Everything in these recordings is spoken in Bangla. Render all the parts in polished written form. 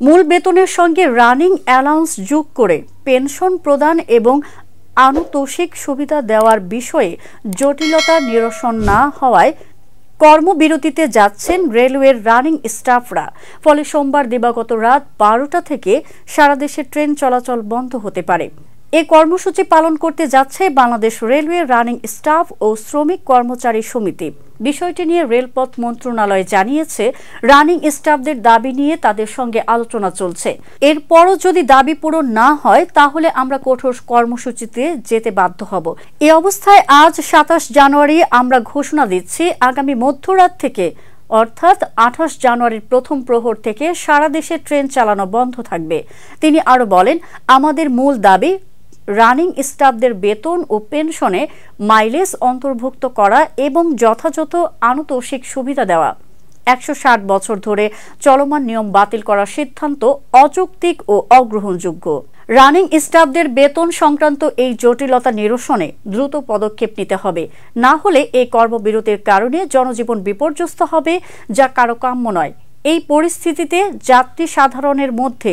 মূল বেতনের সঙ্গে রানিং অ্যালাউন্স যোগ করে পেনশন প্রদান এবং আনুতোষিক সুবিধা দেওয়ার বিষয়ে জটিলতা নিরসন না হওয়ায় কর্মবিরতিতে যাচ্ছেন রেলওয়ের রানিং স্টাফরা। ফলে সোমবার দিবাগত রাত 12টা থেকে সারা দেশে ট্রেন চলাচল বন্ধ হতে পারে। এ কর্মসূচি পালন করতে যাচ্ছে বাংলাদেশ রেলওয়ে রানিং স্টাফ ও শ্রমিক কর্মচারী সমিতি। বিষয়টি নিয়ে রেলপথ মন্ত্রণালয় জানিয়েছে, রানিং স্টাফদের দাবি নিয়ে তাদের সঙ্গে আলোচনা চলছে। এরপরও যদি দাবি পূরণ না হয় তাহলে আমরা কঠোর কর্মসূচিতে যেতে বাধ্য হব। এ অবস্থায় আজ 27 জানুয়ারি আমরা ঘোষণা দিচ্ছি, আগামী মধ্যরাত থেকে অর্থাৎ 28 জানুয়ারির প্রথম প্রহর থেকে সারা দেশে ট্রেন চালানো বন্ধ থাকবে। তিনি আরো বলেন, আমাদের মূল দাবি রানিং স্টাফদের বেতন ও পেনশনে মাইলেজ অন্তর্ভুক্ত করা এবং যথাযথ আনুতোষিক সুবিধা দেওয়া। 160 বছর ধরে চলমান নিয়ম বাতিল করার সিদ্ধান্ত অযৌক্তিক ও অগ্রহণযোগ্য। রানিং স্টাফদের বেতন সংক্রান্ত এই জটিলতা নিরসনে দ্রুত পদক্ষেপ নিতে হবে, না হলে এই কর্মবিরতির কারণে জনজীবন বিপর্যস্ত হবে, যা কারো কাম্য নয়। এই পরিস্থিতিতে যাত্রী সাধারণের মধ্যে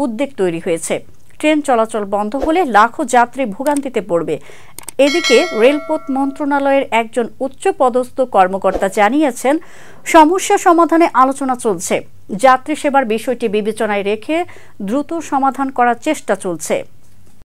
উদ্বেগ তৈরি হয়েছে। ট্রেন চলাচল বন্ধ হলে লাখো যাত্রী ভোগান্তিতে পড়বে। এদিকে রেলপথ মন্ত্রণালয়ের একজন উচ্চপদস্থ কর্মকর্তা জানিয়েছেন, সমস্যা সমাধানে আলোচনা চলছে। যাত্রী সেবার বিষয়টি বিবেচনায় রেখে দ্রুত সমাধান করার চেষ্টা চলছে।